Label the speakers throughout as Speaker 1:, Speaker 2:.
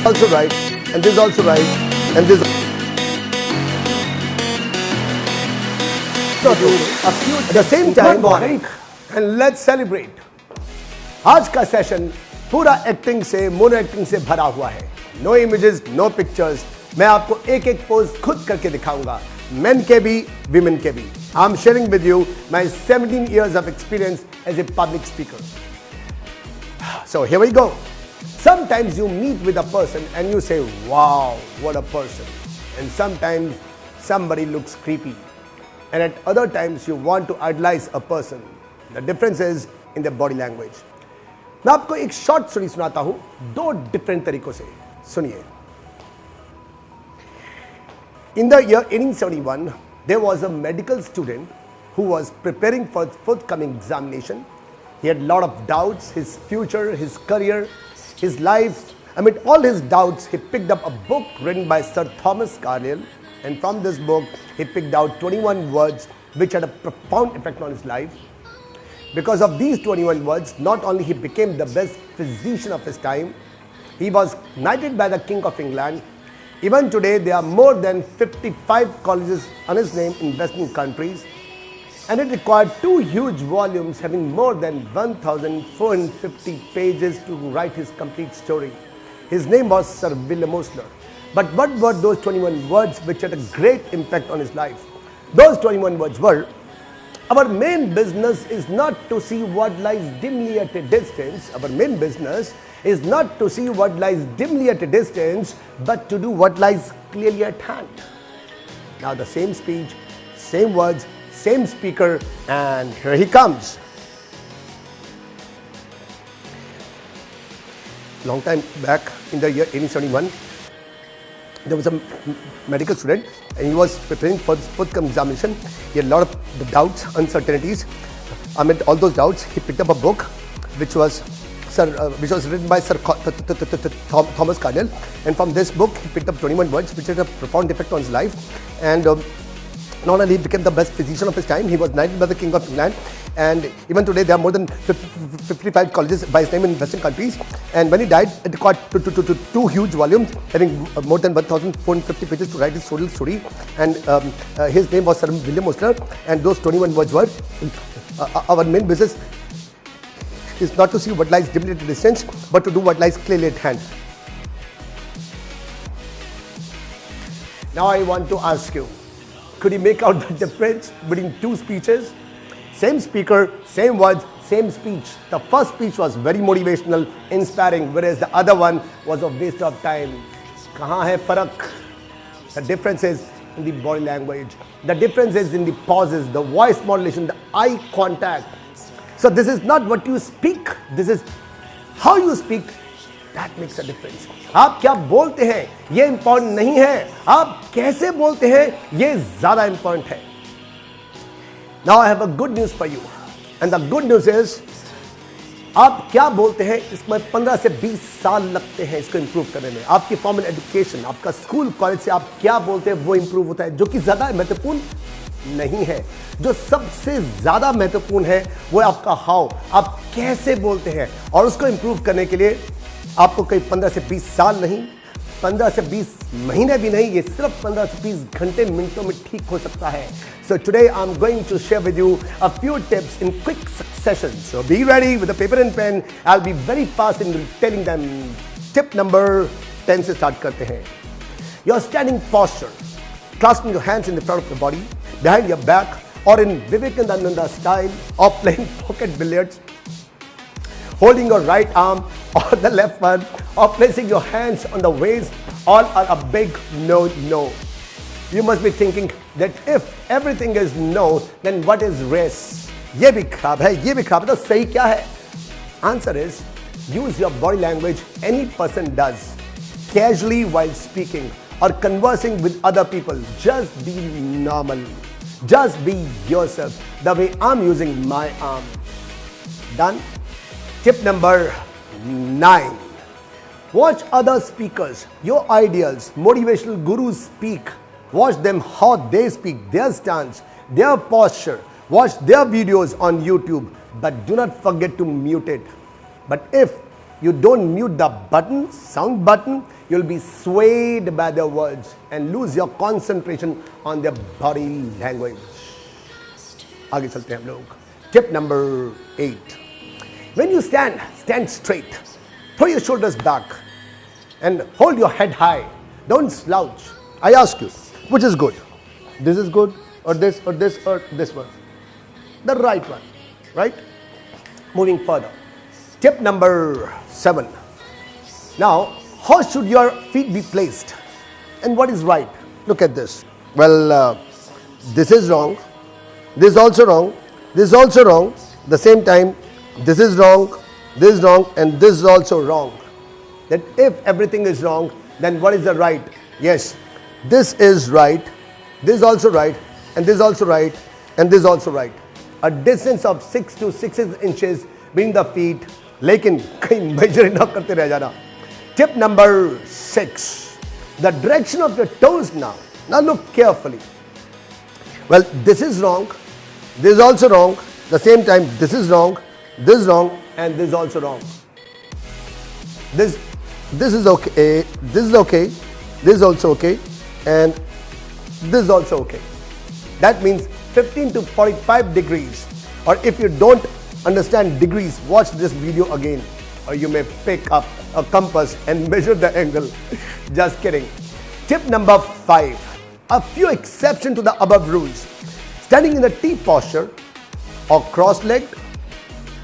Speaker 1: also right, and this is also right, and this. At the same time, and let's celebrate. आज का session पूरा acting से, mono acting से भरा हुआ है. No images, no pictures. मैं आपको एक एक पोज खुद करके दिखाऊंगा, मेन के भी, विमेन के भी. I am sharing with you my 17 years of experience as a public speaker. So here we go. Sometimes you meet with a person and you say, wow, what a person. And sometimes somebody looks creepy. And at other times you want to idolize a person. The difference is in their body language. मैं आपको एक short story सुनाता हूं, दो different तरीकों से. सुनिए. In the year 1871, there was a medical student who was preparing for his forthcoming examination. He had a lot of doubts, his future, his career, his life. Amid all his doubts, he picked up a book written by Sir Thomas Carlyle, and from this book, he picked out 21 words which had a profound effect on his life. Because of these 21 words, not only he became the best physician of his time, he was knighted by the King of England. Even today, there are more than 55 colleges on his name in Western countries. And it required 2 huge volumes having more than 1,450 pages to write his complete story. His name was Sir William Osler. But what were those 21 words which had a great impact on his life? Those 21 words were, our main business is not to see what lies dimly at a distance. Our main business is not to see what lies dimly at a distance, but to do what lies clearly at hand. Now the same speech, same words, same speaker, and here he comes. Long time back in the year 1871, there was a medical student and he was preparing for his forthcoming examination. He had a lot of doubts, uncertainties. Amid all those doubts, he picked up a book which was written by Sir Thomas Carlyle, and from this book he picked up 21 words which had a profound effect on his life. And not only he became the best physician of his time, he was knighted by the King of England, and even today there are more than 55 colleges by his name in Western countries. And when he died, it required 2 huge volumes having more than 1,450 pages to write his total story. And his name was Sir William Osler, and those 21 words were, our main business is not to see what lies dimly at a distance, but to do what lies clearly at hand. Now I want to ask you, could you make out the difference between 2 speeches? Same speaker, same words, same speech. The first speech was very motivational, inspiring, whereas the other one was a waste of time. Kahan hai farak? The difference is in the body language. The difference is in the pauses, the voice modulation, the eye contact. So this is not what you speak, this is how you speak. That makes a difference. आप क्या बोलते हैं ये important नहीं है, आप कैसे बोलते हैं ये ज्यादा इंपॉर्टेंट है. Now I have a good news for you, and the good news is आप क्या बोलते हैं इसमें 15 से 20 साल लगते हैं इसको इंप्रूव करने में. आपकी फॉर्मल एजुकेशन, आपका स्कूल कॉलेज से आप क्या बोलते हैं वो इंप्रूव होता है, जो कि ज्यादा महत्वपूर्ण नहीं है. जो सबसे ज्यादा महत्वपूर्ण है वो है आपका हाउ, आप कैसे बोलते हैं. और उसको इंप्रूव करने के लिए आपको कई 15 से 20 साल नहीं, 15 से 20 महीने भी नहीं, ये सिर्फ 15 से 20 घंटे मिनटों में ठीक हो सकता है. So today I'm going to share with you a few tips in quick succession. So be ready with a paper and pen. I'll be very fast in telling them. Tip number 10 से start करते हैं. Your standing posture, clasping your hands in the front of your body, behind your back, or in Vivekananda style of playing pocket billiards, holding your right arm or the left one, or placing your hands on the waist, all are a big no. You must be thinking that if everything is no, then what is race? ये भी खराब है, ये भी खराब है, तो सही क्या है? Answer is, use your body language any person does, casually while speaking or conversing with other people. Just be normal. Just be yourself, the way I'm using my arm. Done? Tip number 9. Watch other speakers, your ideals, motivational gurus speak. Watch them how they speak, their stance, their posture. Watch their videos on YouTube, but do not forget to mute it. But if you don't mute the button, sound button, you'll be swayed by their words and lose your concentration on their body language. आगे चलते हैं हम लोग. Tip number 8. When you stand, stand straight. Throw your shoulders back and hold your head high. Don't slouch. I ask you, which is good? This is good, or this, or this, or this one? The right one, right? Moving further. Tip number 7. Now, how should your feet be placed? And what is right? Look at this. Well, this is wrong. This is also wrong. This is also wrong. At the same time, this is wrong, and this is also wrong. That if everything is wrong, then what is the right? Yes, this is right, this is also right, and this is also right, and this is also right. A distance of 6 to 6 inches between the feet, लेकिन कहीं measure ना करते रह जाना. Tip number 6. The direction of your toes now. Now look carefully. Well, this is wrong, this is also wrong. At the same time, this is wrong, and this is also wrong. This is okay, this is okay, this is also okay, and this is also okay. That means 15 to 45 degrees. Or if you don't understand degrees, watch this video again, or you may pick up a compass and measure the angle. Just kidding. Tip number 5. A few exceptions to the above rules. Standing in the T posture or cross-legged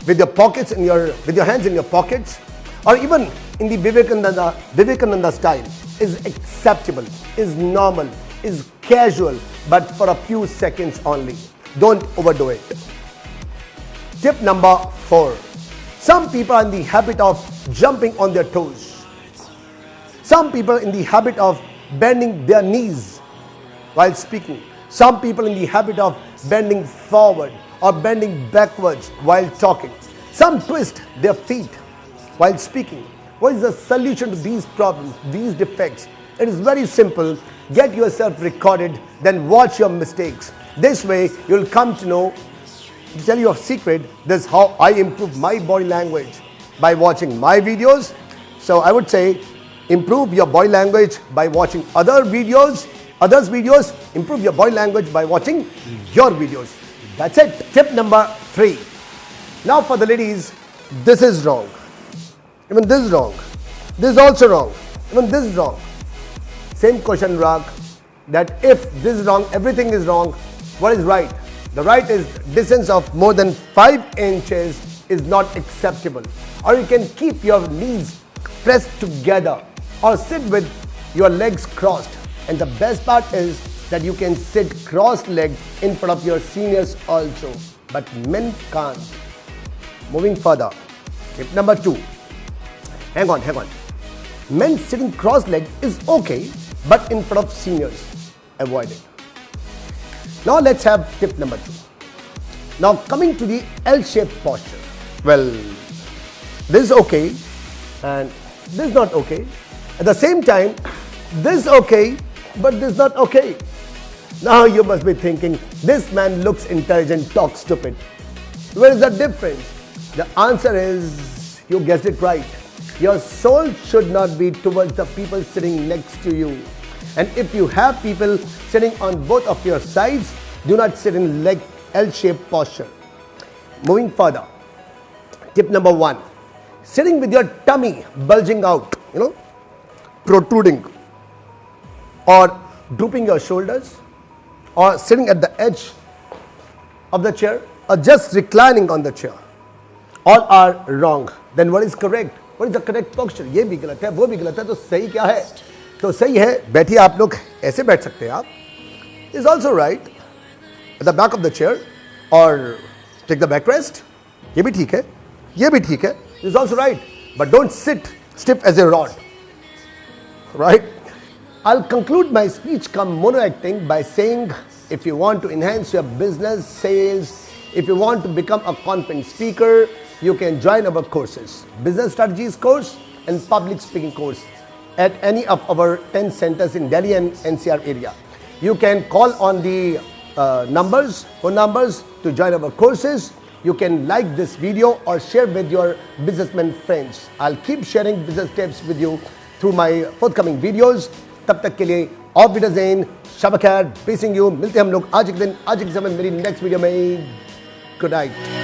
Speaker 1: with your pockets in with your hands in your pockets, or even in the Vivekananda style is acceptable, is normal, is casual, but for a few seconds only. Don't overdo it. Tip number 4. Some people are in the habit of jumping on their toes. Some people are in the habit of bending their knees while speaking. Some people in the habit of bending forward or bending backwards while talking. Some twist their feet while speaking. What is the solution to these problems, these defects? It is very simple. Get yourself recorded, then watch your mistakes. This way, you'll come to know, to tell you a secret, this is how I improve my body language by watching my videos. So I would say, improve your body language by watching others' videos. Improve your body language by watching your videos. That's it. Tip number 3. Now for the ladies, this is wrong. Even this is wrong. This is also wrong. Even this is wrong. Same question, Anurag, that if this is wrong, everything is wrong, what is right? The right is distance of more than 5 inches is not acceptable. Or you can keep your knees pressed together or sit with your legs crossed. And the best part is that you can sit cross-legged in front of your seniors also. But men can't. Moving further. Tip number 2. Hang on. Men sitting cross-legged is okay, but in front of seniors, avoid it. Now let's have tip number 2. Now coming to the L-shaped posture. Well, this is okay and this is not okay. At the same time, this is okay, but this is not okay. Now you must be thinking, this man looks intelligent, talks stupid. Where is the difference? The answer is, you guessed it right. Your soul should not be towards the people sitting next to you. And if you have people sitting on both of your sides, do not sit in L-shaped posture. Moving further. Tip number 1. Sitting with your tummy bulging out, protruding, or drooping your shoulders, or sitting at the edge of the chair, or just reclining on the chair. All are wrong. Then what is correct? What is the correct posture? ये भी गलत है, वो भी गलत है, तो सही क्या है? तो सही है, बैठिए आप लोग, ऐसे बैठ सकते हैं आप. Is also right. At the back of the chair, or take the backrest. ये भी ठीक है, ये भी ठीक है. Is also right. But don't sit stiff as a rod. Right? I'll conclude my speech come mono-acting by saying, if you want to enhance your business, sales, if you want to become a confident speaker, you can join our courses. Business Strategies course and Public Speaking course at any of our 10 centers in Delhi and NCR area. You can call on the phone numbers to join our courses. You can like this video or share with your businessmen friends. I'll keep sharing business tips with you through my forthcoming videos. तब तक के लिए of विडरज़ेन, शब खैर, पीसिंग you. मिलते हैं हम लोग आज एक दिन, आज एक समय मेरी नेक्स्ट वीडियो में. Good night.